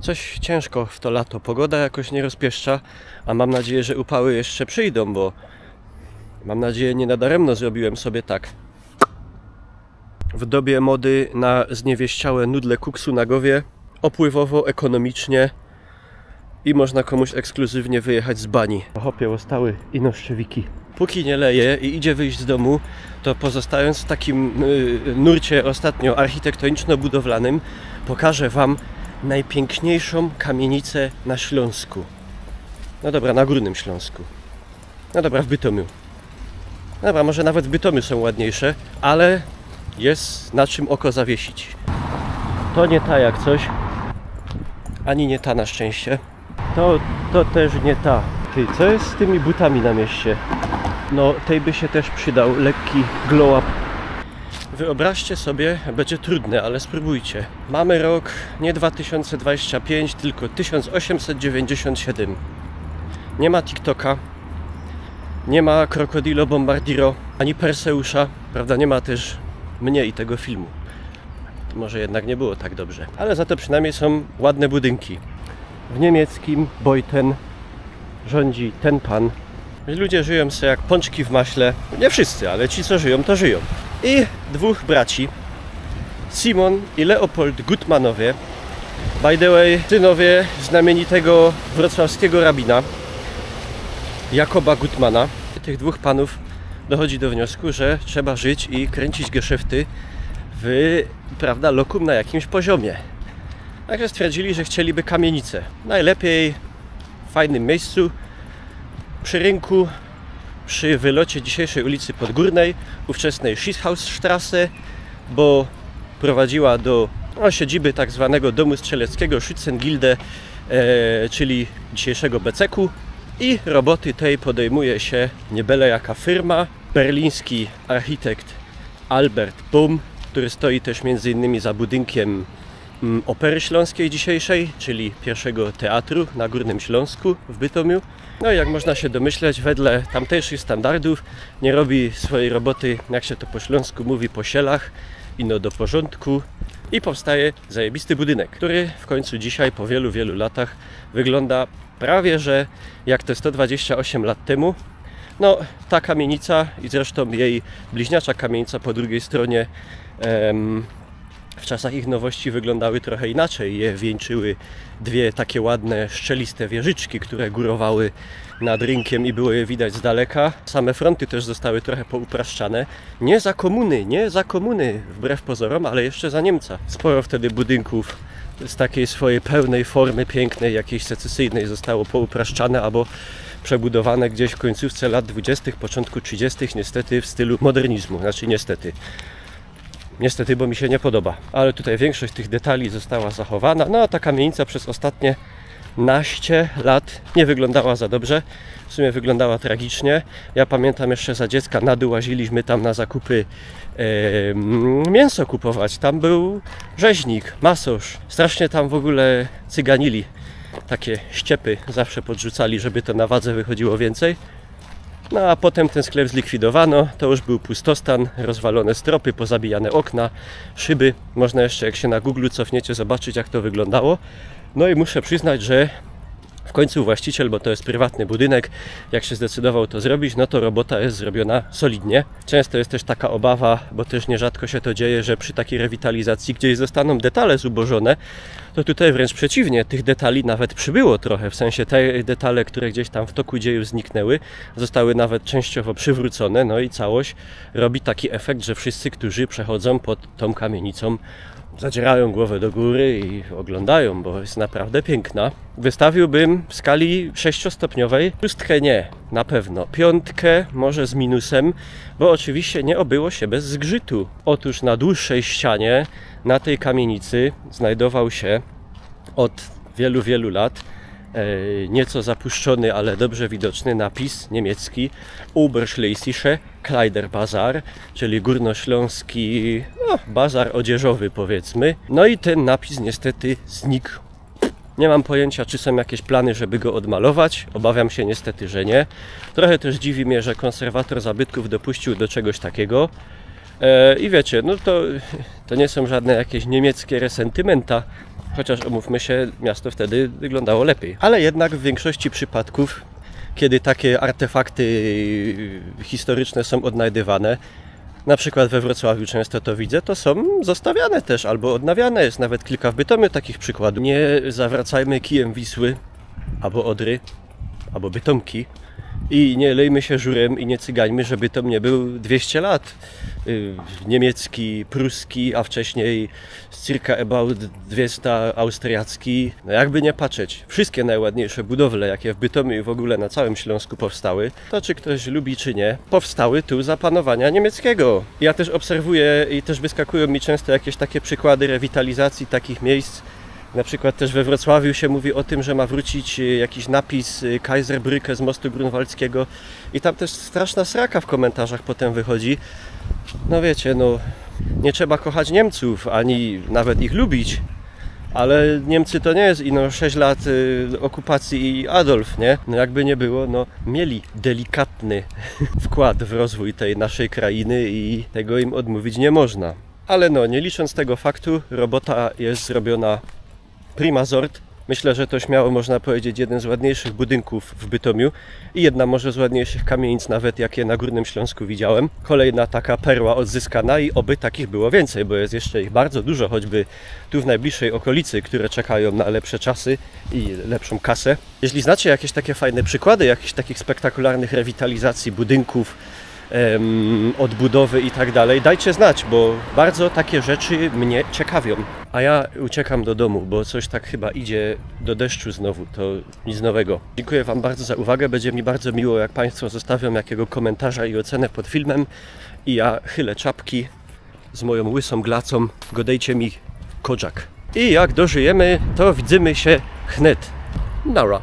Coś ciężko w to lato. Pogoda jakoś nie rozpieszcza, a mam nadzieję, że upały jeszcze przyjdą, bo mam nadzieję, nie nadaremno zrobiłem sobie tak. W dobie mody na zniewieściałe nudle kuksu na głowie, opływowo, ekonomicznie i można komuś ekskluzywnie wyjechać z bani. Hopie ostały ino szczewiki. Póki nie leje i idzie wyjść z domu, to pozostając w takim nurcie ostatnio architektoniczno-budowlanym, pokażę Wam najpiękniejszą kamienicę na Śląsku. No dobra, na Górnym Śląsku. No dobra, w Bytomiu. No dobra, może nawet w Bytomiu są ładniejsze, ale jest na czym oko zawiesić. To nie ta jak coś, ani nie ta na szczęście. To też nie ta. Ty, co jest z tymi butami na mieście? No, tej by się też przydał lekki glow up. Wyobraźcie sobie, będzie trudne, ale spróbujcie. Mamy rok nie 2025, tylko 1897. Nie ma TikToka, nie ma Krokodilo Bombardiro, ani Perseusza, prawda? Nie ma też mnie i tego filmu. Może jednak nie było tak dobrze. Ale za to przynajmniej są ładne budynki. W niemieckim Beuthen rządzi ten pan. Ludzie żyją sobie jak pączki w maśle. Nie wszyscy, ale ci co żyją, to żyją. I dwóch braci, Simon i Leopold Gutmanowie, by the way, synowie znamienitego wrocławskiego rabina Jakoba Gutmana. Tych dwóch panów dochodzi do wniosku, że trzeba żyć i kręcić geszefty w, prawda, lokum na jakimś poziomie. Także stwierdzili, że chcieliby kamienicę. Najlepiej w fajnym miejscu, przy rynku, przy wylocie dzisiejszej ulicy Podgórnej, ówczesnej Schießhausstraße, bo prowadziła do siedziby tak zwanego domu strzeleckiego Schützengilde, czyli dzisiejszego Beceku. I roboty tej podejmuje się nie byle jaka firma, berliński architekt Albert Bohm, który stoi też m.in. za budynkiem Opery Śląskiej dzisiejszej, czyli pierwszego teatru na Górnym Śląsku w Bytomiu. No i jak można się domyśleć, wedle tamtejszych standardów nie robi swojej roboty, jak się to po śląsku mówi, po sielach, ino do porządku. I powstaje zajebisty budynek, który w końcu dzisiaj, po wielu, wielu latach, wygląda prawie że jak te 128 lat temu. No, ta kamienica i zresztą jej bliźniacza kamienica po drugiej stronie w czasach ich nowości wyglądały trochę inaczej. Je wieńczyły dwie takie ładne, szczeliste wieżyczki, które górowały nad rynkiem i było je widać z daleka. Same fronty też zostały trochę poupraszczane. Nie za komuny, wbrew pozorom, ale jeszcze za Niemca. Sporo wtedy budynków z takiej swojej pełnej formy, pięknej, jakiejś secesyjnej zostało poupraszczane albo przebudowane gdzieś w końcówce lat 20., początku 30. niestety w stylu modernizmu. Znaczy niestety, bo mi się nie podoba. Ale tutaj większość tych detali została zachowana. No a ta kamienica przez ostatnie naście lat nie wyglądała za dobrze. W sumie wyglądała tragicznie. Ja pamiętam jeszcze za dziecka na dół łaziliśmy tam na zakupy mięso kupować. Tam był rzeźnik, masosz. Strasznie tam w ogóle cyganili. Takie ściepy zawsze podrzucali, żeby to na wadze wychodziło więcej. No a potem ten sklep zlikwidowano, to już był pustostan, rozwalone stropy, pozabijane okna, szyby. Można jeszcze, jak się na Google cofniecie, zobaczyć, jak to wyglądało. No i muszę przyznać, że w końcu właściciel, bo to jest prywatny budynek, jak się zdecydował to zrobić, no to robota jest zrobiona solidnie. Często jest też taka obawa, bo też nierzadko się to dzieje, że przy takiej rewitalizacji gdzieś zostaną detale zubożone, to tutaj wręcz przeciwnie, tych detali nawet przybyło trochę, w sensie te detale, które gdzieś tam w toku dziejów zniknęły, zostały nawet częściowo przywrócone, no i całość robi taki efekt, że wszyscy, którzy przechodzą pod tą kamienicą, zadzierają głowę do góry i oglądają, bo jest naprawdę piękna. Wystawiłbym w skali 6-stopniowej 6 nie, na pewno. 5 może z minusem, bo oczywiście nie obyło się bez zgrzytu. Otóż na dłuższej ścianie na tej kamienicy znajdował się od wielu, wielu lat nieco zapuszczony, ale dobrze widoczny napis niemiecki Oberschlesische Kleiderbazar, czyli górnośląski bazar odzieżowy, powiedzmy. No i ten napis niestety znikł. Nie mam pojęcia, czy są jakieś plany, żeby go odmalować. Obawiam się niestety, że nie. Trochę też dziwi mnie, że konserwator zabytków dopuścił do czegoś takiego. I wiecie, no to nie są żadne jakieś niemieckie resentymenta, Chociaż umówmy się, miasto wtedy wyglądało lepiej. Ale jednak w większości przypadków, kiedy takie artefakty historyczne są odnajdywane, na przykład we Wrocławiu często to widzę, to są zostawiane też albo odnawiane. Jest nawet kilka w Bytomiu takich przykładów. Nie zawracajmy kijem Wisły, albo Odry, albo Bytomki i nie lejmy się żurem i nie cygańmy, że Bytom nie był 200 lat. Niemiecki, pruski, a wcześniej circa about 200 austriacki. No jakby nie patrzeć, wszystkie najładniejsze budowle, jakie w Bytomiu i w ogóle na całym Śląsku powstały, to czy ktoś lubi czy nie, powstały tu za panowania niemieckiego. Ja też obserwuję i też wyskakują mi często jakieś takie przykłady rewitalizacji takich miejsc. Na przykład też we Wrocławiu się mówi o tym, że ma wrócić jakiś napis Kaiserbrücke z mostu grunwaldzkiego i tam też straszna sraka w komentarzach potem wychodzi. No wiecie, no nie trzeba kochać Niemców, ani nawet ich lubić, ale Niemcy to nie jest ino 6 lat okupacji i Adolf, nie? No jakby nie było, no mieli delikatny wkład w rozwój tej naszej krainy i tego im odmówić nie można. Ale no, nie licząc tego faktu, robota jest zrobiona prima sort. Myślę, że to śmiało można powiedzieć jeden z ładniejszych budynków w Bytomiu i jedna może z ładniejszych kamienic nawet, jakie na Górnym Śląsku widziałem. Kolejna taka perła odzyskana i oby takich było więcej, bo jest jeszcze ich bardzo dużo, choćby tu w najbliższej okolicy, które czekają na lepsze czasy i lepszą kasę. Jeśli znacie jakieś takie fajne przykłady, jakichś takich spektakularnych rewitalizacji budynków, odbudowy i tak dalej, dajcie znać, bo bardzo takie rzeczy mnie ciekawią. A ja uciekam do domu, bo coś tak chyba idzie do deszczu znowu, to nic nowego. Dziękuję Wam bardzo za uwagę, będzie mi bardzo miło, jak Państwo zostawią jakiego komentarza i ocenę pod filmem i ja chylę czapki z moją łysą glacą, godejcie mi kodzak. I jak dożyjemy, to widzimy się chnet. Nara.